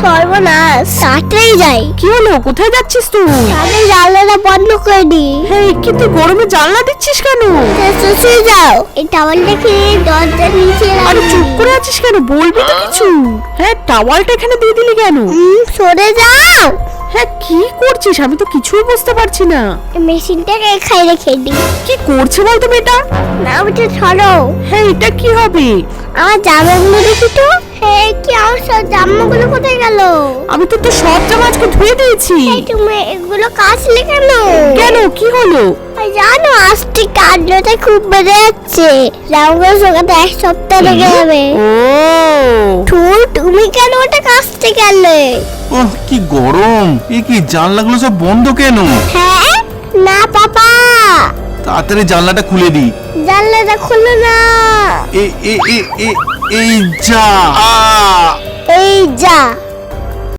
সর্বনাশ, তাড়াতাড়ি যাই। কি হলো, কোথায় যাচ্ছিস তুই? তাহলে জানলাটা বন্ধ করে দি। হ্যাঁ, কি তুই গরমে জানলা দিচ্ছিস কেন? শুয়ে যাও, এই টাওয়ালটা খেয়ে দরজার নিচে আরে রাখি। চুপ করে আছিস কেন, বলবি তো কিছু। হ্যাঁ, টাওয়ালটা এখানে দিয়ে দিলি কেন? সরে যাও। হ্যাঁ, কি করছিস আমি তো কিছুই বুঝতে পারছি না। মেশিনটাকে এখানে রেখে দি। কি করছে বলতো মেয়েটা? না ওটা ধরো। হ্যাঁ, এটা কি হবে? আমার জামাগুলো দেখি তো। হ্যাঁ, কি আমার সব জামাগুলো কোথায় গেল? আমি তো তোর সব জামা আজকে ধুয়ে দিয়েছি। এই তুমি এগুলো কাচলে কেন? কেন, কি হলো? জানো আজকে কান্ডটা খুব বেড়ে যাচ্ছে। জামাগুলো শুকাতে 1 সপ্তাহ লেগে যাবে। ও তুমি কেন ওটা কাচতে গেলে? ওহ কি গরম, এ কি জানলাগুলো সব বন্ধ কেন? হ্যাঁ না পাপা, তাড়াতাড়ি জানলাটা খুলে দি। জানলাটা খুলো না। এ এ এ এ এই যা